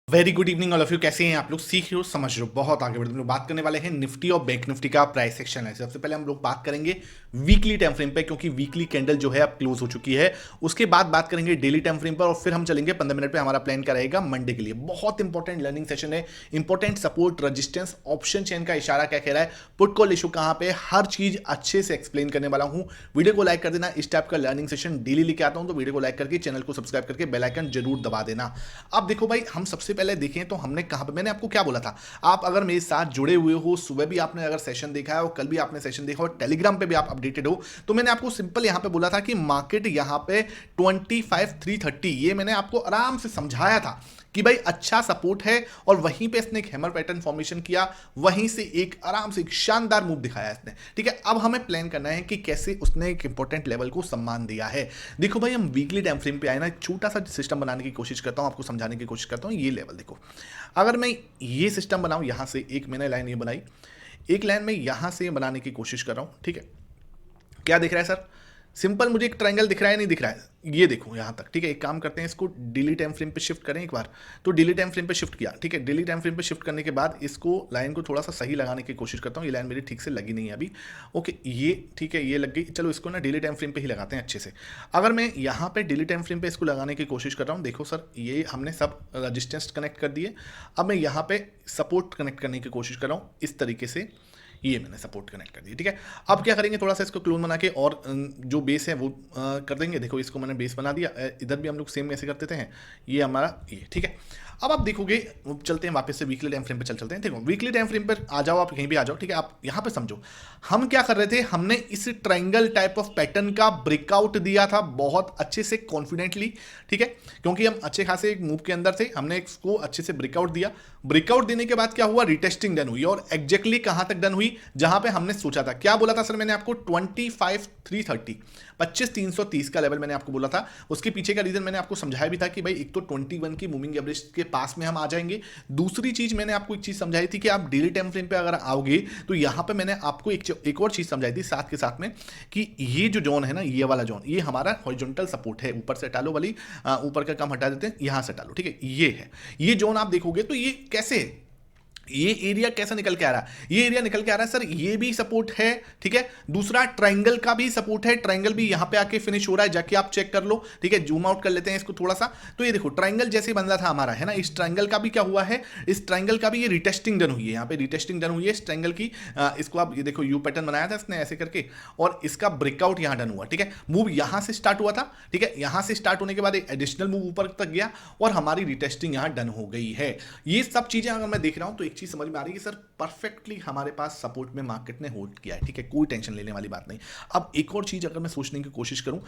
Very good evening all of you. कैसे हैं आप लोग? सीख रहे हो, समझ रहे हो, बहुत आगे बढ़ रहे हो। हम लोग बात करने वाले हैं निफ्टी और बैंक निफ्टी का प्राइस एक्शन है। सबसे पहले हम लोग बात करेंगे वीकली टाइम फ्रेम पे, क्योंकि वीकली कैंडल जो है अब क्लोज हो चुकी है। उसके बाद बात करेंगे डेली टाइम फ्रेम पर और फिर हम चलेंगे 15 मिनट पे। हमारा प्लान का रहेगा मंडे के लिए। बहुत इंपॉर्टेंट लर्निंग सेशन है। Important support, resistance, option chain का इशारा क्या कह रहा है, पुट कॉल इशू कहां पे, हर चीज अच्छे से एक्सप्लेन करने वाला हूं। वीडियो को लाइक कर देना। इस टाइप का लर्निंग सेशन डेली लेके आता हूं, तो वीडियो को लाइक करके चैनल को सब्सक्राइब करके बेल आइकन जरूर दबा देना। अब देखो भाई, हम सबसे पहले देखें तो हमने कहां पे, मैंने आपको क्या बोला था, आप अगर मेरे साथ जुड़े हुए हो, सुबह भी आपने अगर सेशन देखा है और कल भी आपने सेशन देखा और टेलीग्राम पे भी आप अपडेटेड हो, तो मैंने आपको सिंपल यहां पे बोला था कि मार्केट यहां पे 25,330, ये मैंने आपको आराम से समझाया था कि भाई अच्छा सपोर्ट है। और वहीं पे इसने एक हैमर पैटर्न फॉर्मेशन किया, वहीं से एक आराम से एक शानदार मूव दिखाया इसने। ठीक है, अब हमें प्लान करना है कि कैसे उसने एक इंपॉर्टेंट लेवल को सम्मान दिया है। देखो भाई, हम वीकली टाइम फ्रेम पे आए ना, एक छोटा सा सिस्टम बनाने की कोशिश करता हूं, आपको समझाने की कोशिश करता हूं। ये लेवल देखो, अगर मैं ये सिस्टम बनाऊं, यहां से एक मैंने लाइन ये बनाई, एक लाइन में यहां से बनाने की कोशिश कर रहा हूं। ठीक है, क्या दिख रहा है सर? सिंपल मुझे एक ट्रायंगल दिख रहा है, नहीं दिख रहा है? ये देखो यहां तक। ठीक है, एक काम करते हैं, इसको डेली टाइम फ्रेम पे शिफ्ट करें एक बार। तो डेली टाइम फ्रेम पे शिफ्ट किया। ठीक है, डेली टाइम फ्रेम पे शिफ्ट करने के बाद इसको लाइन को थोड़ा सा सही लगाने की कोशिश करता हूं। ये लाइन मेरी ठीक से लगी नहीं है अभी। ओके, ये ठीक है, ये लग गई। चलो इसको ना डेली टाइम फ्रेम पे ही लगाते हैं अच्छे से। अगर मैं यहाँ पे डेली टाइम फ्रेम पे इसको लगाने की कोशिश कर रहा हूँ, देखो सर, ये हमने सब रजिस्टेंस कनेक्ट कर दिए। अब मैं यहाँ पे सपोर्ट कनेक्ट करने की कोशिश कर रहा हूँ इस तरीके से। ये मैंने सपोर्ट कनेक्ट कर दिया। ठीक है, अब क्या करेंगे, थोड़ा सा इसको क्लोन बना के और जो बेस है वो कर देंगे। देखो इसको मैंने बेस बना दिया। इधर भी हम लोग सेम ऐसे करते थे। ये हमारा ये। ठीक है, अब आप देखोगे, चलते हैं वापस से वीकली टाइम फ्रेम पे चलते हैं। देखो वीकली टाइम फ्रेम पर आ जाओ, आप कहीं भी आ जाओ। ठीक है, आप यहाँ पे समझो हम क्या कर रहे थे। हमने इस ट्रायंगल टाइप ऑफ पैटर्न का ब्रेकआउट दिया था बहुत अच्छे से, कॉन्फिडेंटली। ठीक है, क्योंकि हम अच्छे खासे एक मूव के अंदर थे, हमने इसको अच्छे से ब्रेकआउट दिया। ब्रेकआउट देने के बाद क्या हुआ, रिटेस्टिंग डन हुई। और एग्जैक्टली कहां तक डन हुई, जहां पे हमने सोचा था। क्या बोला था सर मैंने आपको? 25,330, 25,330 का लेवल मैंने आपको बोला था। उसके पीछे का रीजन मैंने आपको समझाया भी था कि भाई एक तो 21 की मूविंग एवरेज के पास में हम आ जाएंगे। दूसरी चीज मैंने आपको एक चीज समझाई थी कि आप डेली टाइम फ्रेम पे अगर आओगे तो यहां पे मैंने आपको एक और चीज समझाई थी साथ के साथ में, कि ये जो जोन है ना, ये वाला जोन, ये हमारा हॉरिजॉन्टल सपोर्ट है। ऊपर से टालो वाली, ऊपर का काम हटा देते हैं, यहां से टालो। ठीक है, ये है ये जोन। आप देखोगे तो ये कैसे है, ये एरिया कैसा निकल के आ रहा है, ये एरिया निकल के आ रहा है सर, ये भी सपोर्ट है। ठीक है, दूसरा ट्रायंगल का भी सपोर्ट है। ट्रायंगल भी यहां पे आके फिनिश हो रहा है, जाके आप चेक कर लो। ठीक है, जूम आउट कर लेते हैं इसको थोड़ा सा। तो ये देखो ट्रायंगल जैसे बन रहा था हमारा, है ना, इस ट्रायंगल का भी क्या हुआ है, इस ट्रायंगल का भी ये रिटेस्टिंग डन हुई है। यहाँ पे रिटेस्टिंग डन हुई है इस ट्रायंगल की। इसको आप ये देखो, यू पैटर्न बनाया था इसने ऐसे करके, और इसका ब्रेकआउट यहां डन हुआ। ठीक है, मूव यहां से स्टार्ट हुआ था। ठीक है, यहां से स्टार्ट होने के बाद एक एडिशनल मूव ऊपर तक गया और हमारी रिटेस्टिंग यहां डन हो गई है। ये सब चीजें अगर मैं देख रहा हूं तो एक चीज समझ में आ रही है सर, परफेक्टली हमारे पास सपोर्ट में मार्केट ने होल्ड किया है। ठीक है, कोई टेंशन लेने वाली बात नहीं। अब एक और चीज अगर मैं सोचने की कोशिश करूं,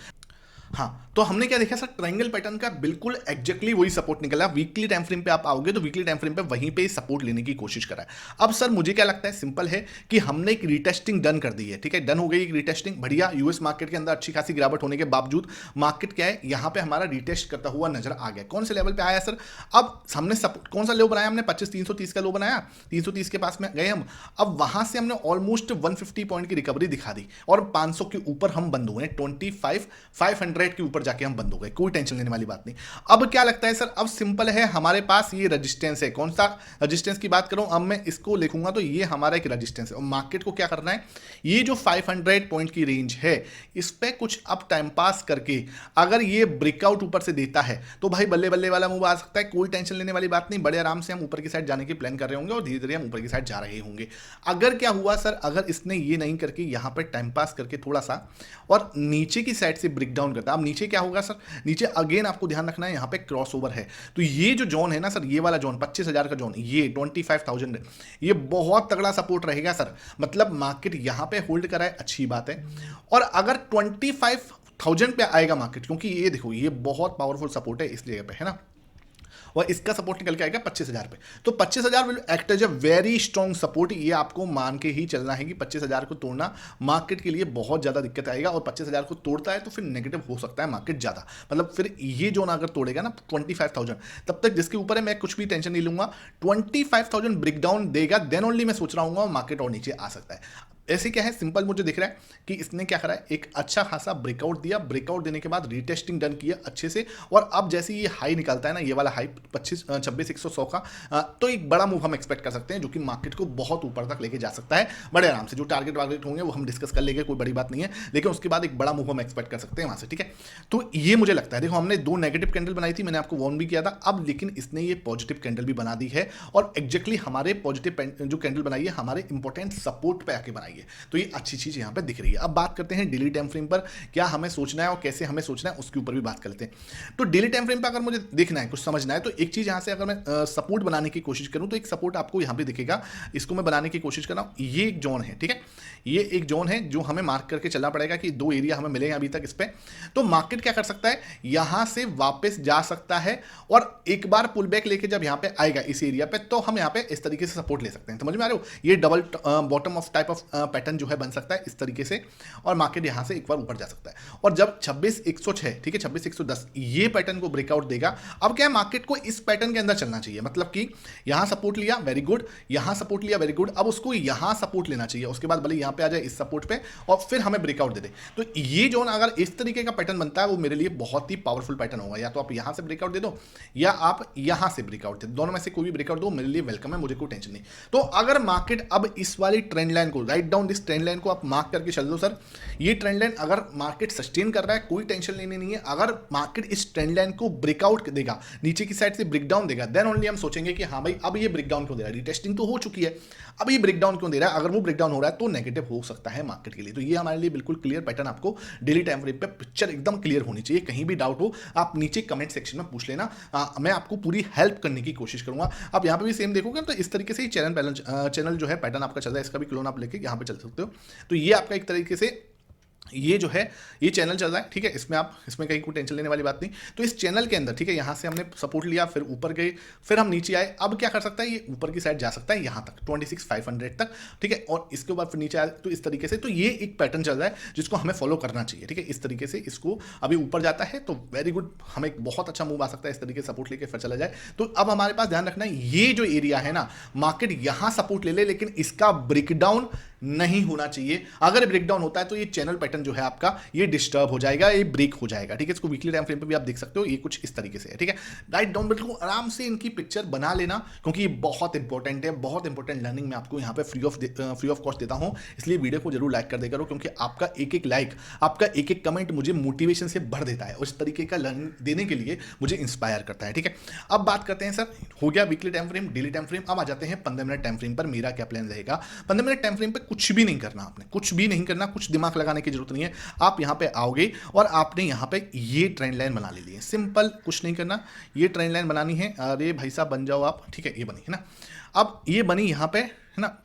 हाँ, तो हमने क्या देखा सर, ट्रायंगल पैटर्न का बिल्कुल एग्जैक्टली वही सपोर्ट निकला। वीकली टाइम फ्रेम पे आप आओगे तो वीकली टाइम फ्रेम पे वहीं पे सपोर्ट लेने की कोशिश करा है। अब सर मुझे क्या लगता है, सिंपल है कि हमने एक रिटेस्टिंग डन कर दी है। ठीक है, डन हो गई एक रिटेस्टिंग, बढ़िया। यूएस मार्केट के अंदर अच्छी खासी गिरावट होने के बावजूद मार्केट क्या है, यहाँ पे हमारा रिटेस्ट करता हुआ नजर आ गया। कौन से लेवल पे आया सर? अब हमने कौन सा लो बनाया हमने? 25,330 का लो बनाया, 330 के पास में गए हम। अब वहां से हमने ऑलमोस्ट 150 पॉइंट की रिकवरी दिखा दी और 500 के ऊपर हम बंद हुए, 25,500 के ऊपर जाके हम बंद हो गए। कोई टेंशन लेने वाली बात नहीं। अब क्या लगता है सर, अब सिंपल है, हमारे पास ये रेजिस्टेंस है। कौन सा रेजिस्टेंस की बात करूं, अब मैं इसको लिखूंगा तो ये हमारा एक रेजिस्टेंस है। और मार्केट को क्या करना है, ये जो 500 पॉइंट की रेंज है, इस पे कुछ अब टाइम पास करके अगर ये ब्रेकआउट ऊपर से देता है तो भाई बल्ले बल्ले वाला मूव आ सकता है। कोई टेंशन लेने वाली बात नहीं, बड़े आराम से हम ऊपर की साइड जाने की प्लान कर रहे होंगे और धीरे धीरे हम ऊपर की साइड जा रहे होंगे। अगर क्या हुआ सर, अगर इसने ये नहीं करके यहां पर टाइम पास करके थोड़ा सा और नीचे की साइड से ब्रेक डाउन करता, अब नीचे क्या होगा सर, नीचे अगेन आपको ध्यान रखना है, यहां पे क्रॉसओवर है। तो ये जो जोन है ना सर, ये वाला जोन 25,000 का जोन, ये 25,000, ये बहुत तगड़ा सपोर्ट रहेगा सर। मतलब मार्केट यहां पे होल्ड करा है, अच्छी बात है। और अगर 25,000 पे आएगा मार्केट, क्योंकि ये देखो ये बहुत पावरफुल सपोर्ट है इस जगह पे, है ना, और इसका सपोर्ट निकल के आएगा 25,000 पे। तो 25,000 will act as a very strong support. ये आपको मान के ही चलना है कि 25,000 को तोड़ना मार्केट के लिए बहुत ज़्यादा दिक्कत आएगा। और 25,000 को तोड़ता है तो फिर नेगेटिव हो सकता है मार्केट ज़्यादा, मतलब फिर ये जोन अगर तोड़ेगा ना 25,000, तब तक जिसके ऊपर है मैं कुछ भी टेंशन नहीं लूंगा। 25,000 ब्रेकडाउन देगा, देन ओनली मैं सोच रहा हूँ मार्केट और नीचे आ सकता है। ऐसे क्या है, सिंपल मुझे दिख रहा है कि इसने क्या करा है, एक अच्छा खासा ब्रेकआउट दिया, ब्रेकआउट देने के बाद रीटेस्टिंग डन किया अच्छे से, और अब जैसे ये हाई निकलता है ना, ये वाला हाई 26,100 का, तो एक बड़ा मूव हम एक्सपेक्ट कर सकते हैं, जो कि मार्केट को बहुत ऊपर तक लेके जा सकता है बड़े आराम से। जो टारगेट वारगेट होंगे वो हम डिस्कस कर लेंगे, कोई बड़ी बात नहीं है, लेकिन उसके बाद एक बड़ा मूव हम एक्सपेक्ट कर सकते हैं वहां से, ठीक है। तो ये मुझे लगता है, देखो हमने 2 नेगेटिव कैंडल बनाई थी, मैंने आपको वार्न भी किया था, अब लेकिन इसने ये पॉजिटिव कैंडल भी बना दी है, और एग्जैक्टली हमारे पॉजिटिव जो कैंडल बनाई है हमारे इंपॉर्टेंट सपोर्ट पे आके बनाई है, तो ये अच्छी चीज यहां पे दिख रही है। अब बात करते हैं डेली टाइम फ्रेम पर, क्या हमें सोचना है और कैसे हमें सोचना है, उसके ऊपर भी बात करते हैं। तो डेली टाइम फ्रेम पर अगर मुझे देखना है, कुछ समझना है, तो एक चीज यहां से अगर मैं सपोर्ट बनाने की कोशिश करूं, तो एक सपोर्ट आपको यहां पे दिखेगा, इसको मैं बनाने की कोशिश कर रहा हूं, ये एक जोन है, ठीक है, ये एक जोन है जो हमें मार्क करके चलना पड़ेगा कि 2 एरिया हमें मिले हैं अभी तक इस पे। तो मार्केट क्या कर सकता है, यहां से वापस जा सकता है, और एक बार पुल बैक लेके जब यहां पे आएगा इस एरिया पे, तो हम यहां पे इस तरीके से सपोर्ट ले सकते हैं, समझ में आ रहे हो, ये double bottom of type of pattern जो है बन सकता है इस तरीके से, और मार्केट यहां से एक बार ऊपर जा सकता है। और जब 26,106, ठीक है, 26,110 ये पैटर्न को ब्रेकआउट देगा, अब क्या है, मार्केट को इस पैटर्न के अंदर चलना चाहिए, मतलब कि यहां सपोर्ट लिया, वेरी गुड, यहां सपोर्ट लिया, वेरी गुड, अब उसको यहां सपोर्ट लेना चाहिए, उसके बाद भले यहां पे आ जाए इस सपोर्ट पे, और फिर हमें ब्रेकआउट दे दे। तो ये जोन अगर इस तरीके का पैटर्न बनता है, वो मेरे लिए बहुत ही पावरफुल पैटर्न होगा, या तो आप यहां से ब्रेकआउट दे दो, या आप यहां से ब्रेकआउट दे दो, दोनों में से कोई भी ब्रेकआउट दो, मेरे लिए वेलकम है, मुझे कोई टेंशन नहीं। तो अगर मार्केट अब इस वाली ट्रेंड लाइन को, write down this trend line को आप मार्क करके चल दो सर, ये ट्रेंड लाइन अगर मार्केट सस्टेन कर रहा है, कोई टेंशन लेनी नहीं है। अगर मार्केट इस ट्रेंड लाइन को ब्रेकआउट देगा, नीचे की साइड से ब्रेकडाउन देगा, देन ओनली हम सोचेंगे कि हाँ भाई अब ये ब्रेकडाउन क्यों दे रहा है, रीटेस्टिंग तो हो चुकी है, अब ये ब्रेकडाउन क्यों दे रहा है, अगर वो ब्रेकडाउन हो रहा है तो नेगेटिव हो सकता है मार्केट के लिए। तो ये हमारे लिए बिल्कुल क्लियर पैटर्न, आपको डेली टाइम फ्रेम पे पिक्चर एकदम क्लियर होनी चाहिए, कहीं भी डाउट हो आप नीचे कमेंट सेक्शन में पूछ लेना, मैं आपको पूरी हेल्प करने की कोशिश करूंगा। आप यहाँ पे भी सेम देखोगे तो इस तरीके से ही चैनल जो है पैटर्न आपका चल रहा है, इसका भी क्लोन आप लेके यहाँ पे चल सकते हो। तो ये आपका एक तरीके से ये जो है ये चैनल चल रहा है, ठीक है, इसमें कहीं कोई टेंशन लेने वाली बात नहीं। तो इस चैनल के अंदर, ठीक है, यहाँ से हमने सपोर्ट लिया, फिर ऊपर गए, फिर हम नीचे आए, अब क्या कर सकता है, ये ऊपर की साइड जा सकता है यहाँ तक 26,500 तक, ठीक है, और इसके बाद फिर नीचे आए, तो इस तरीके से, तो ये एक पैटर्न चल रहा है जिसको हमें फॉलो करना चाहिए, ठीक है, इस तरीके से इसको अभी ऊपर जाता है तो वेरी गुड, हमें एक बहुत अच्छा मूव आ सकता है, इस तरीके से सपोर्ट लेके फिर चला जाए। तो अब हमारे पास ध्यान रखना है, ये जो एरिया है ना, मार्केट यहाँ सपोर्ट ले ले, लेकिन इसका ब्रेकडाउन नहीं होना चाहिए। अगर ब्रेकडाउन होता है तो ये चैनल पैटर्न जो है आपका ये डिस्टर्ब हो जाएगा, ये ब्रेक हो जाएगा, ठीक है। इसको वीकली टाइम फ्रेम पे भी आप देख सकते हो, ये कुछ इस तरीके से है, ठीक है। राइट डाउन बिल्कुल आराम से इनकी पिक्चर बना लेना, क्योंकि ये बहुत इंपॉर्टेंट है, बहुत इंपॉर्टेंट लर्निंग मैं आपको यहाँ पे फ्री ऑफ कॉस्ट देता हूँ, इसलिए वीडियो को जरूर लाइक कर देगा, क्योंकि आपका एक एक लाइक, आपका एक एक कमेंट मुझे मोटिवेशन से भर देता है, और इस तरीके का लर्निंग देने के लिए मुझे इंस्पायर करता है, ठीक है। अब बात करते हैं सर, हो गया weekly time frame, daily time frame, अब आ जाते हैं 15 मिनट टाइम फ्रेम पर। मेरा क्या प्लान रहेगा 15 मिनट टाइम फ्रेम पर? कुछ भी नहीं करना, आपने कुछ भी नहीं करना, कुछ दिमाग लगाने की जरूरत नहीं है। आप यहां पे आओगे और आपने यहां पे ये ट्रेंड लाइन बना ली है, सिंपल, कुछ नहीं करना, ये ट्रेंड लाइन बनानी है। अरे भाई साहब बन जाओ आप, ठीक है, ये बनी है ना। अब ये बनी यहां पे है ना,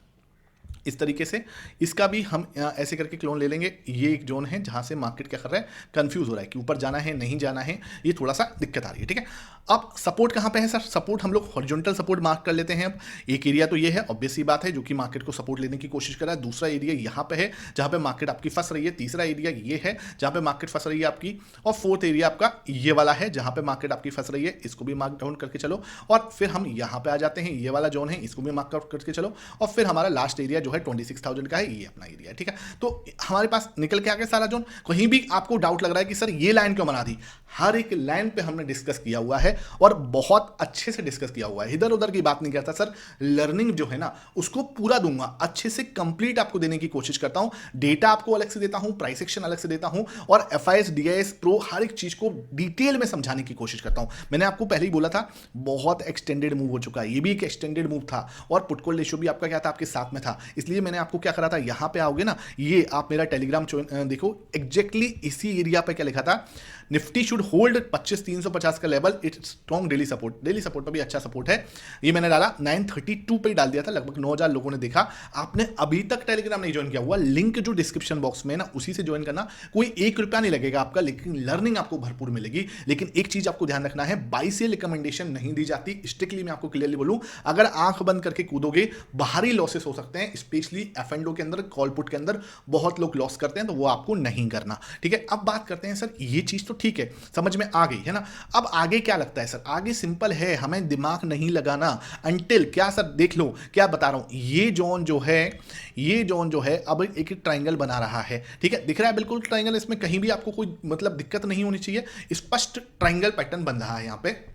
इस तरीके से इसका भी हम ऐसे करके क्लोन ले लेंगे। ये एक जोन है जहां से मार्केट क्या कर रहा है, कंफ्यूज हो रहा है कि ऊपर जाना है नहीं जाना है, ये थोड़ा सा दिक्कत आ रही है, ठीक है। अब सपोर्ट कहां पे है सर? सपोर्ट हम लोग हॉरिजॉन्टल सपोर्ट मार्क कर लेते हैं। अब एक एरिया तो ये है, ऑब्वियस सी बात है, जो कि मार्केट को सपोर्ट लेने की कोशिश कर रहा है। दूसरा एरिया यहां पे है जहां पे मार्केट आपकी फंस रही है। तीसरा एरिया ये है जहां पे मार्केट फंस रही है आपकी, और फोर्थ एरिया आपका ये वाला है जहां पे मार्केट आपकी फंस रही है। इसको भी मार्क डाउन करके चलो, और फिर हम यहां पे आ जाते हैं, ये वाला जोन है, इसको भी मार्क आउट करके चलो, और फिर हमारा लास्ट एरिया जो है 26,000 का है, ये अपना एरिया है, ठीक है। तो हमारे पास निकल के आ गया सारा जोन। कहीं भी आपको डाउट लग रहा है कि सर ये लाइन क्यों बना दी, हर एक लाइन पे हमने डिस्कस किया हुआ है, और बहुत अच्छे से डिस्कस किया हुआ है, इधर उधर की बात नहीं करता सर। लर्निंग जो है ना उसको पूरा दूंगा, अच्छे से कंप्लीट आपको देने की कोशिश करता हूं। डेटा आपको अलग से देता हूं, प्राइस एक्शन अलग से देता हूं, और FIS DIS प्रो हर एक चीज को डिटेल में समझाने की कोशिश करता हूं। मैंने आपको पहले ही बोला था बहुत एक्सटेंडेड मूव हो चुका है, ये भी एक एक्सटेंडेड मूव था, और पुट कॉल रेशियो भी आपका क्या था, आपके साथ में था। इसलिए मैंने आपको क्या करा था, यहां पे आओगे ना, ये आप मेरा टेलीग्राम देखो, एग्जैक्टली इसी एरिया पे क्या लिखा था, निफ्टी शुड होल्ड 25,350 का level, it's strong daily support. Daily support पर भी अच्छा सपोर्ट है, ये मैंने डाला 932 पे डाल दिया था, लगभग 9,000 लोगों ने देखा। आपने अभी तक टेलीग्राम नहीं ज्वाइन किया हुआ, लिंक जो डिस्क्रिप्शन बॉक्स में ना उसी से ज्वाइन करना, कोई 1 रुपया नहीं लगेगा आपका, लेकिन लर्निंग आपको भरपूर मिलेगी। लेकिन एक चीज आपको ध्यान रखना है, बाई से रिकमेंडेशन नहीं दी जाती, स्ट्रिक्टली मैं आपको क्लियरली बोलूं, अगर आंख बंद करके कूदोगे बाहरी लॉसेस हो सकते हैं, स्पेशली F&O के अंदर, कॉल पुट के अंदर बहुत लोग लॉस करते हैं, तो वो आपको नहीं करना, ठीक है। अब बात करते हैं सर, ये चीज तो तो ठीक है, समझ में आ गई है ना। अब आगे क्या लगता है सर? आगे सिंपल है, हमें दिमाग नहीं लगाना अंटिल क्या सर, देख लो क्या बता रहा हूं, ये जोन जो है अब एक ट्राइंगल बना रहा है, ठीक है, दिख रहा है बिल्कुल ट्राइंगल, इसमें कहीं भी आपको कोई मतलब दिक्कत नहीं होनी चाहिए, स्पष्ट ट्राइंगल पैटर्न बन रहा है यहां पे,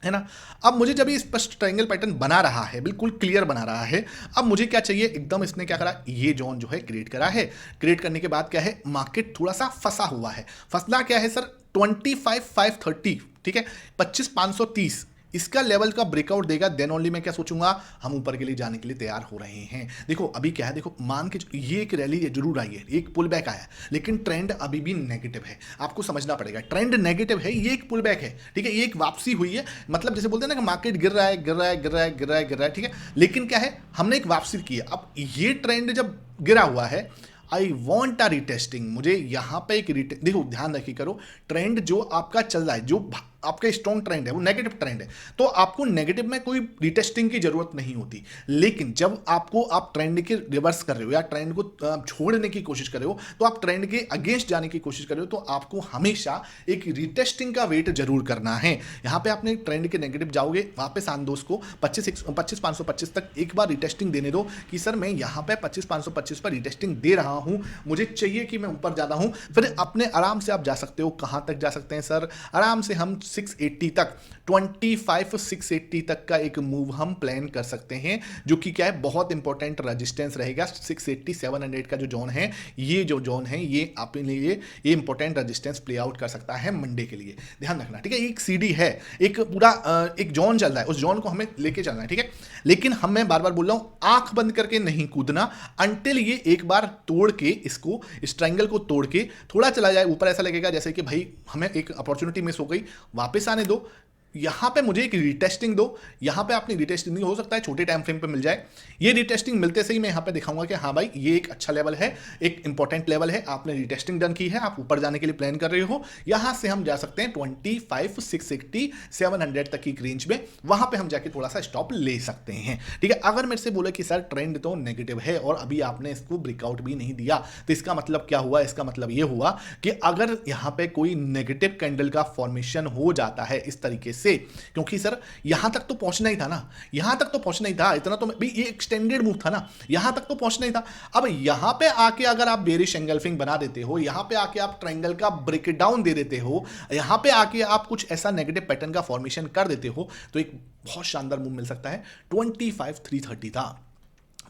है ना। अब मुझे जब ये स्पष्ट ट्रायंगल पैटर्न बना रहा है, बिल्कुल क्लियर बना रहा है, अब मुझे क्या चाहिए, एकदम इसने क्या करा, ये जोन जो है क्रिएट करा है। क्रिएट करने के बाद क्या है, मार्केट थोड़ा सा फंसा हुआ है। फंसना क्या है सर, 25,530, ठीक है, 25,530 इसका लेवल का ब्रेकआउट देगा, देन ओनली मैं क्या सोचूंगा, हम ऊपर के लिए जाने के लिए तैयार हो रहे हैं। देखो अभी क्या है, देखो मान के ये एक रैली जरूर आई है, एक पुल बैक आया, लेकिन ट्रेंड अभी भी नेगेटिव है, आपको समझना पड़ेगा, ट्रेंड नेगेटिव है, ये एक पुल बैक है, ठीक है, ये एक वापसी हुई है, मतलब जैसे बोलते हैं ना कि मार्केट गिर रहा है गिर रहा है गिर रहा है गिर रहा है गिर रहा है, ठीक है, लेकिन क्या है, हमने एक वापसी की है। अब ये ट्रेंड जब गिरा हुआ है, आई वॉन्ट अ रिटेस्टिंग, मुझे यहां पे एक देखो ध्यान रखिए करो, ट्रेंड जो आपका चल रहा है, जो आपका स्ट्रॉन्ग ट्रेंड है वो नेगेटिव ट्रेंड है, तो आपको नेगेटिव में कोई रिटेस्टिंग की जरूरत नहीं होती। लेकिन जब आप ट्रेंड के रिवर्स कर रहे हो या ट्रेंड को छोड़ने की कोशिश कर रहे हो, तो आप ट्रेंड के अगेंस्ट जाने की कोशिश कर रहे हो, तो आपको हमेशा एक रिटेस्टिंग का वेट जरूर करना है। यहां पे आपने ट्रेंड के नेगेटिव जाओगे, वापस आन दो उसको 25,525 तक एक बार रिटेस्टिंग देने दो कि सर मैं यहां पे 25,525 पर रिटेस्टिंग दे रहा हूं, मुझे चाहिए कि मैं ऊपर ज्यादा हूं, फिर अपने आराम से आप जा सकते हो। कहां तक जा सकते हैं सर, आराम से हम 680 तक, 25,680 तक का एक मूव हम प्लान कर सकते हैं, जो कि क्या है, बहुत इंपॉर्टेंट रेजिस्टेंस रहेगा। 680 700 का जो जोन है, ये जो जोन है, ये अपने लिए ये इंपॉर्टेंट रेजिस्टेंस प्ले आउट कर सकता है मंडे के लिए, ध्यान रखना, ठीक है। एक सीडी है, एक पूरा एक जोन चल रहा है, उस जोन को हमें लेके चलना है, ठीक है, लेकिन मैं बार बार बोल रहा हूं, आंख बंद करके नहीं कूदना, अंटिल ये एक बार तोड़ के, इसको इस ट्रायंगल को तोड़ के थोड़ा चला जाए ऊपर, ऐसा लगेगा जैसे कि भाई हमें एक अपॉर्चुनिटी मिस हो गई, वापस आने दो, यहां पे मुझे एक रिटेस्टिंग दो, यहां पे आपने रिटेस्टिंग नहीं, हो सकता है छोटे टाइम फ्रेम पे मिल जाए, ये रिटेस्टिंग मिलते से ही मैं यहां पे दिखाऊंगा कि हाँ भाई ये एक अच्छा लेवल है, एक इंपॉर्टेंट लेवल है, आपने रिटेस्टिंग डन की है, आप ऊपर जाने के लिए प्लान कर रहे हो, यहां से हम जा सकते हैं 25,680 700 तक की रेंज में, वहां पे हम जाके थोड़ा सा स्टॉप ले सकते हैं, ठीक है। अगर मेरे से बोले कि सर ट्रेंड तो नेगेटिव है और अभी आपने इसको ब्रेकआउट भी नहीं दिया, तो इसका मतलब क्या हुआ, इसका मतलब ये हुआ कि अगर यहां पे कोई नेगेटिव कैंडल का फॉर्मेशन हो जाता है इस तरीके से, क्योंकि सर यहां तक तो पहुंचना ही था ना, यहां तक तो पहुंचना ही था, इतना तो भी ये एक्सटेंडेड मूव था ना, यहां तक तो पहुंचना ही था। अब यहां पे आके अगर आप बेरिश एंगल्फिंग बना देते हो, यहां पे आके आप ट्रायंगल का ब्रेकडाउन दे देते हो, यहां पे आके आप कुछ ऐसा नेगेटिव पैटर्न का फॉर्मेशन कर देते हो, तो एक बहुत शानदार मूव मिल सकता है। 25,330 था,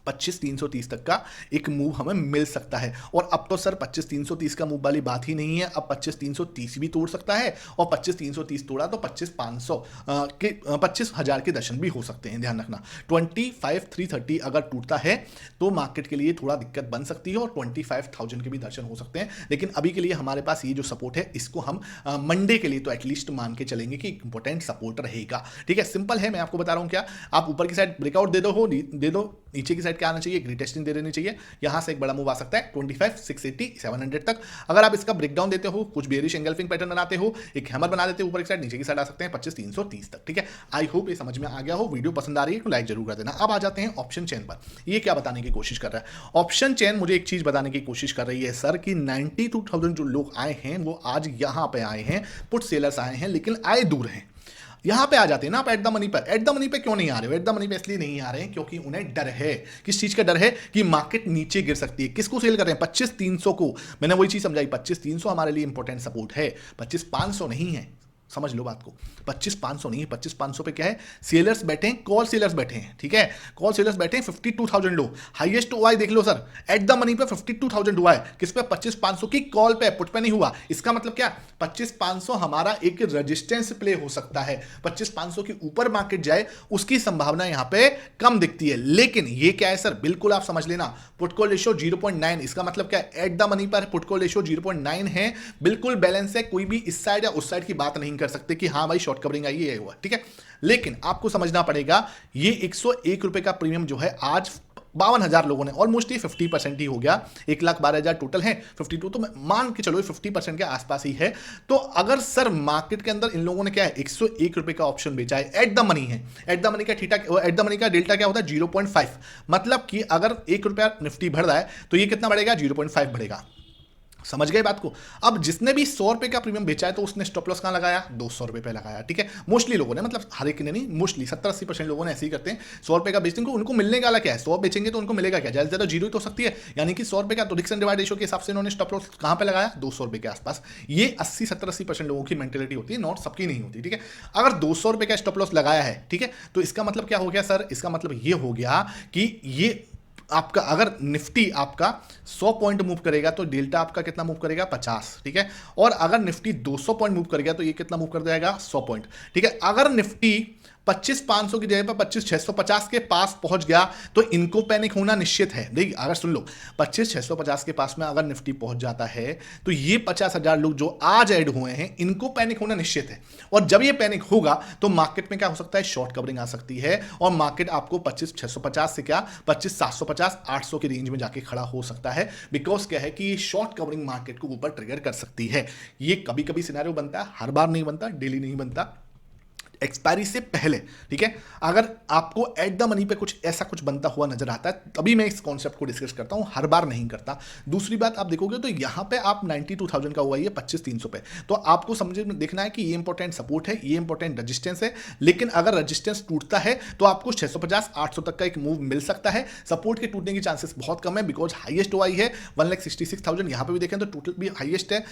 25,330 तक का एक मूव हमें मिल सकता है, और अब तो सर 25,330 का मूव वाली बात ही नहीं है, अब 25,330 भी तोड़ सकता है, और 25,330 तोड़ा तो 25,000 के दर्शन भी हो सकते हैं, ध्यान रखना। 25,330 अगर टूटता है तो मार्केट के लिए थोड़ा दिक्कत बन सकती है, और 25,000 के भी दर्शन हो सकते हैं, लेकिन अभी के लिए हमारे पास ये जो सपोर्ट है, इसको हम मंडे के लिए तो एटलीस्ट मान के चलेंगे कि इंपॉर्टेंट सपोर्ट रहेगा, ठीक है। सिंपल है, मैं आपको बता रहा हूं क्या, आप ऊपर की साइड ब्रेकआउट दे दो, नीचे की साइड क्या आना चाहिए, एक रिटेस्टिंग दे देनी चाहिए, यहां से एक बड़ा मूव आ सकता है 25,680 700 तक। अगर आप इसका ब्रेकडाउन देते हो, कुछ बेरिश एंगल्फिंग पैटर्न बनाते हो, एक हैमर बना देते हो ऊपर की साइड, नीचे की साइड आ सकते हैं 25,330 तक, ठीक है। आई होप ये समझ में आ गया हो, वीडियो पसंद आ रही है तो लाइक जरूर कर देना। अब आ जाते हैं ऑप्शन चेन पर, ये क्या बताने की कोशिश कर रहा है, ऑप्शन चेन मुझे एक चीज बताने की कोशिश कर रही है सर कि 92,000 जो लोग आए हैं वो आज यहां पे आए हैं, पुट सेलर्स आए हैं, लेकिन आए दूर हैं, यहां पे आ जाते हैं ना आप एट द मनी पर। एट द मनी पे क्यों नहीं आ रहे हो, एट द मनी पे इसलिए नहीं आ रहे हैं क्योंकि उन्हें डर है, किस चीज का डर है, कि मार्केट नीचे गिर सकती है। किसको सेल कर रहे हैं, 25,300 को, मैंने वही चीज समझाई, 25,300 हमारे लिए इंपॉर्टेंट सपोर्ट है, 25,500 नहीं है, समझ लो बात को, 25,500 नहीं है, 25,500 पे क्या है, सेलर्स बैठे हैं, कॉल सेलर्स बैठे हैं, ठीक है, कॉल सेलर्स बैठे हैं, 52,000 लो, हाईएस्ट हुआ है देख लो सर, एट द मनी पे 52,000 हुआ है, किस पे, 25,500 की कॉल पे, पुट पे नहीं हुआ। इसका मतलब क्या, 25,500 हमारा एक रेजिस्टेंस प्ले हो सकता है, 25,500 के ऊपर मार्केट जाए उसकी संभावना यहां पे कम दिखती है, लेकिन ये क्या है सर, बिल्कुल आप समझ लेना, पुट कॉल रेशियो 0.9, इसका मतलब क्या है, एट द मनी पर पुट कॉल रेशियो 0.9 है, बिल्कुल बैलेंस है, कोई भी इस साइड या उस साइड की बात नहीं कर सकते कि हाँ भाई शॉर्ट कवरिंग आई है हुआ, ठीक है। लेकिन आपको समझना पड़ेगा, ये 101 रुपए का प्रीमियम जो है आज 52,000 लोगों ने, ऑलमोस्ट ये 50% ही हो गया, 1,12,000 टोटल है, 52 तो मान के चलो 50% के आसपास ही है। तो अगर सर मार्केट के अंदर इन लोगों ने क्या है, 101 रुपए का ऑप्शन बेचा है, एट द मनी है, एट द मनी का थीटा, एट द मनी का डेल्टा क्या होता है 0.5, मतलब कि अगर 1 रुपया निफ्टी बढ़ रहा है तो ये कितना बढ़ेगा, 0.5 बढ़ेगा, समझ गए बात को। अब जिसने भी 100 रुपए का प्रीमियम बेचा है तो उसने स्टॉप लॉस कहाँ लगाया, 200 रुपए पे लगाया, ठीक है। मोस्टली लोगों ने, मतलब हर एक ने नहीं, मोस्टली 70-80% लोगों ने ऐसे ही करते हैं। 100 रुपए का बेचते हैं, उनको मिलने का क्या है, 100 बेचेंगे तो उनको मिलेगा क्या, ज्यादा से ज्यादा जीरो ही तो सकती है, यानी कि 100 रुपए का। तो रिस्क एंड रिवार्ड रेशियो के हिसाब से इन्होंने स्टॉप लॉस कहाँ पे लगाया, 200 रुपए के आसपास। ये 80-70-80% लोगों की मेंटेलिटी होती है, नॉट सबकी नहीं होती, ठीक है। अगर 200 रुपए का स्टॉप लॉस लगाया है, ठीक है, तो इसका मतलब क्या हो गया सर, इसका मतलब ये हो गया कि ये आपका अगर निफ्टी आपका 100 पॉइंट मूव करेगा तो डेल्टा आपका कितना मूव करेगा, 50, ठीक है। और अगर निफ्टी 200 पॉइंट मूव करेगा तो ये कितना मूव कर जाएगा, 100 पॉइंट, ठीक है। अगर निफ्टी 25,500 की जगह पर 25,650 के पास पहुंच गया तो इनको पैनिक होना निश्चित है। देखिए अगर सुन लो, 25,650 के पास में अगर निफ्टी पहुंच जाता है तो ये 50,000 लोग जो आज ऐड हुए हैं इनको पैनिक होना निश्चित है। और जब ये पैनिक होगा तो मार्केट में क्या हो सकता है, शॉर्ट कवरिंग आ सकती है और मार्केट आपको 25,650 से क्या 25,750 800 की रेंज में जाके खड़ा हो सकता है। बिकॉज क्या है कि ये शॉर्ट कवरिंग मार्केट को ऊपर ट्रिगर कर सकती है। ये कभी कभी सिनेरियो बनता है, हर बार नहीं बनता, डेली नहीं बनता, एक्सपायरी से पहले, ठीक है। अगर आपको एट द मनी पे कुछ ऐसा कुछ बनता हुआ नजर आता है तभी मैं इस कॉन्सेप्ट को डिस्कस करता हूं, हर बार नहीं करता। दूसरी बात आप देखोगे तो यहां पे आप 92,000 का हुआ है 25,300 पे, तो आपको समझ में देखना है कि ये इंपॉर्टेंट सपोर्ट है, ये इंपॉर्टेंट रेजिस्टेंस है। लेकिन अगर रेजिस्टेंस टूटता है तो आपको 650 800 तक का एक मूव मिल सकता है। सपोर्ट के टूटने की चांसेस बहुत कम है बिकॉज हाईएस्ट हुआ है 1,66,000, यहां पे भी देखें तो टोटल भी हाईएस्ट है।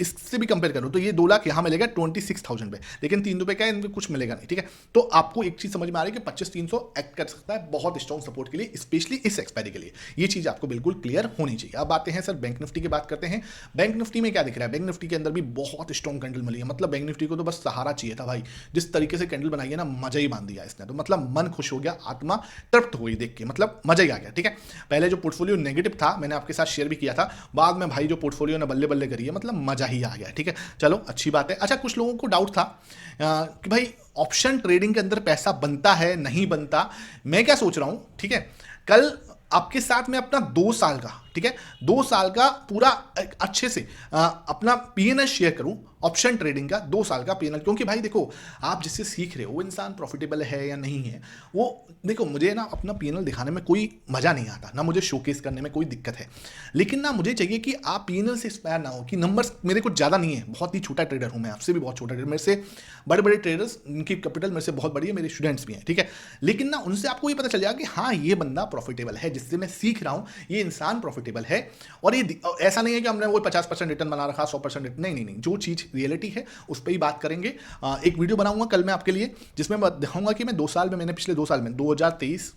इससे भी कंपेयर करो तो ये 2 लाख यहां मिलेगा 26,000 पे, लेकिन 3 रुपए का है, इनमें कुछ मिलेगा नहीं, ठीक है। तो आपको एक चीज समझ में आ रही है कि 25,300 एक्ट कर सकता है बहुत स्ट्रॉन्ग सपोर्ट के लिए, स्पेशली इस एक्सपायरी के लिए। ये चीज आपको बिल्कुल क्लियर होनी चाहिए। अब आते हैं सर बैंक निफ्टी की बात करते हैं। बैंक निफ्टी में क्या दिख रहा है, बैंक निफ्टी के अंदर भी बहुत स्ट्रॉन्ग कैंडल मिली है। मतलब बैंक निफ्टी को तो बस सहारा चाहिए था भाई, जिस तरीके से कैंडल बनाई है ना, मजा ही बांध दिया इसने, तो मतलब मन खुश हो गया, आत्मा तृप्त हुई देख के, मतलब मजा ही आ गया, ठीक है। पहले जो पोर्टफोलियो नेगेटिव था मैंने आपके साथ शेयर भी किया था, बाद में भाई जो पोर्टफोलियो ने बल्ले बल्ले करी है, मतलब मजा ही आ गया, ठीक है। चलो अच्छी बात है। अच्छा कुछ लोगों को डाउट था कि भाई ऑप्शन ट्रेडिंग के अंदर पैसा बनता है नहीं बनता। मैं क्या सोच रहा हूं, ठीक है, कल आपके साथ में अपना 2 साल का, ठीक है, 2 साल का पूरा अच्छे से अपना पीएनएल शेयर करूं ऑप्शन ट्रेडिंग का, 2 साल का पीएनएल। क्योंकि भाई देखो आप जिससे सीख रहे हो वो इंसान प्रॉफिटेबल है या नहीं है, वो देखो मुझे ना अपना पीएनएल दिखाने में कोई मजा नहीं आता, ना मुझे शोकेस करने में कोई दिक्कत है, लेकिन ना मुझे चाहिए कि आप पीएनएल से इंस्पायर ना हो कि नंबर्स मेरे कुछ ज़्यादा नहीं है, बहुत ही छोटा ट्रेडर हूं मैं, आपसे भी बहुत छोटा ट्रेडर, मेरे से बड़े बड़े ट्रेडर्स इनकी कैपिटल मेरे से बहुत बड़ी है, मेरे स्टूडेंट्स भी हैं, ठीक है। लेकिन ना उनसे आपको ये पता चल जाएगा कि हाँ ये बंदा प्रॉफिटेबल है, जिससे मैं सीख रहा हूँ ये इंसान प्रॉफिटेबल है। और ये ऐसा नहीं है कि हमने वो 50% रिटर्न बना रखा, 100% रिटर्न, नहीं नहीं नहीं, जो चीज़ रियलिटी है उस पर ही बात करेंगे। एक वीडियो बनाऊंगा कल मैं आपके लिए जिसमें मैं दिखाऊंगा कि मैं 2 साल में, मैंने पिछले 2 साल में 2023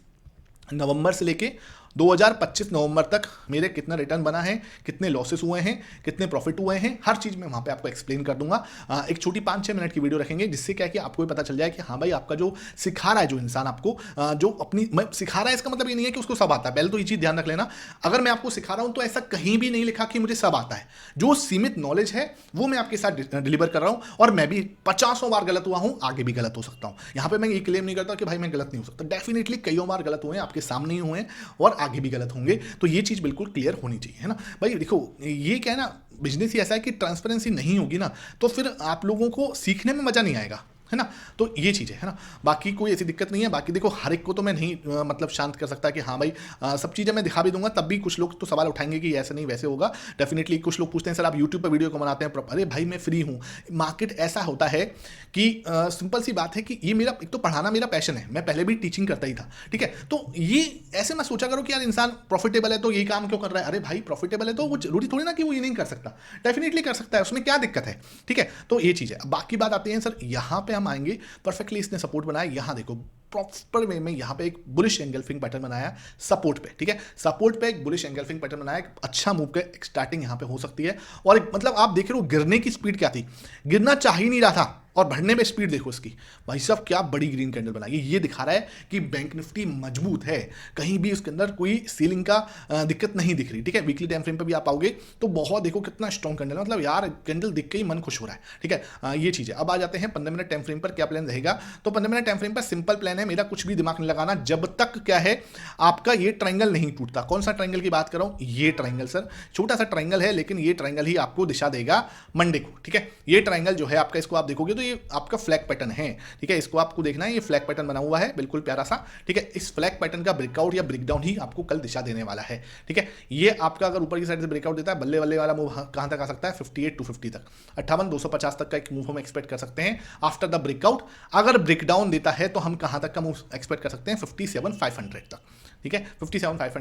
नवंबर से लेके 2025 नवंबर तक मेरे कितना रिटर्न बना है, कितने लॉसेस हुए हैं, कितने प्रॉफिट हुए हैं, हर चीज़ में वहाँ पे आपको एक्सप्लेन कर दूंगा। एक छोटी 5-6 मिनट की वीडियो रखेंगे जिससे क्या है कि आपको भी पता चल जाए कि हाँ भाई आपका जो सिखा रहा है जो इंसान आपको जो अपनी सिखा रहा है, इसका मतलब ये नहीं है कि उसको सब आता है। पहले तो ये चीज़ ध्यान रख लेना, अगर मैं आपको सिखा रहा हूँ तो ऐसा कहीं भी नहीं लिखा कि मुझे सब आता है। जो सीमित नॉलेज है वो मैं आपके साथ डिलीवर कर रहा हूँ, और मैं भी 50 बार गलत हुआ हूँ, आगे भी गलत हो सकता हूँ। यहाँ पे मैं ये क्लेम नहीं करता कि भाई मैं गलत नहीं हो सकता, डेफिनेटली कई बार गलत हुए हैं, आपके सामने ही हुए हैं और आगे भी गलत होंगे। तो ये चीज बिल्कुल क्लियर होनी चाहिए, है ना भाई। देखो ये क्या है ना, बिजनेस ही ऐसा है कि ट्रांसपेरेंसी नहीं होगी ना तो फिर आप लोगों को सीखने में मजा नहीं आएगा, है ना। तो ये चीज़ है ना, बाकी कोई ऐसी दिक्कत नहीं है। बाकी देखो हर एक को तो मैं नहीं मतलब शांत कर सकता कि हाँ भाई सब चीज़ें मैं दिखा भी दूंगा, तब भी कुछ लोग तो सवाल उठाएंगे कि ऐसे नहीं वैसे होगा। डेफिनेटली कुछ लोग पूछते हैं सर आप यूट्यूब पर वीडियो को बनाते हैं, अरे भाई मैं फ्री हूँ। मार्केट ऐसा होता है कि सिंपल सी बात है कि ये मेरा एक तो पढ़ाना मेरा पैशन है, मैं पहले भी टीचिंग करता ही था, ठीक है। तो ये ऐसे मैं सोचा करो कि यार इंसान प्रॉफिटेबल है तो ये काम क्यों कर रहा है, अरे भाई प्रॉफिटेबल है तो वो जरूरी थोड़ी ना कि वो ये नहीं कर सकता, डेफिनेटली कर सकता है, उसमें क्या दिक्कत है, ठीक है। तो ये चीज़ है। बाकी बात आती है सर, यहाँ पे हम आएंगे परफेक्टली इसने सपोर्ट बनाया, यहां देखो प्रॉपर वे में यहां पे एक बुलिश एंगल्फिंग पैटर्न बनाया सपोर्ट पे, ठीक है। सपोर्ट पे एक बुलिश एंगल्फिंग पैटर्न बनाया, एक अच्छा मूव के स्टार्टिंग यहां पे हो सकती है। और एक मतलब आप देख रहे हो गिरने की स्पीड क्या थी, गिरना चाह ही नहीं रहा था और बढ़ने में स्पीड देखो इसकी, भाई साहब क्या बड़ी ग्रीन कैंडल बनाई। ये दिखा रहा है कि बैंक निफ्टी मजबूत है, कहीं भी उसके अंदर कोई सीलिंग का दिक्कत नहीं दिख रही, ठीक है। वीकली टाइम फ्रेम पे भी आप आओगे तो बहुत देखो कितना स्ट्रॉन्ग कैंडल है, मतलब यार कैंडल दिख के ही मन खुश हो रहा है, ठीक है। ये चीज़ है। अब आ जाते हैं 15 मिनट टाइम फ्रेम पर क्या प्लान रहेगा। तो 15 मिनट टाइम फ्रेम पर सिंपल प्लान है मेरा, कुछ भी दिमाग नहीं लगाना जब तक क्या है आपका ये ट्रायंगल नहीं टूटता। कौन सा ट्रायंगल की बात कर रहा हूं, ये ट्रायंगल सर, छोटा सा ट्रायंगल है लेकिन ये ट्रायंगल ही आपको दिशा देगा मंडे को, ठीक है। ये ट्रायंगल जो है आपका, इसको आप देखोगे तो ये आपका फ्लैग पैटर्न है, ठीक है, इसको आपको देखना है, ये फ्लैग पैटर्न बना हुआ है बिल्कुल प्यारा सा, ठीक है। इस फ्लैग पैटर्न का ब्रेकआउट या ब्रेकडाउन ही आपको कल दिशा देने वाला है, ठीक है। ये आपका अगर ऊपर की साइड से ब्रेकआउट देता है, बल्ले बल्ले वाला मूव कहां तक आ सकता है, 58-250 तक, 58-250 तक का एक मूव हम एक्सपेक्ट कर सकते हैं आफ्टर द ब्रेकआउट। अगर ब्रेकडाउन देता है तो हम कहां तक का मूव एक्सपेक्ट कर सकते हैं, 57,500 तक, ठीक है, 57,500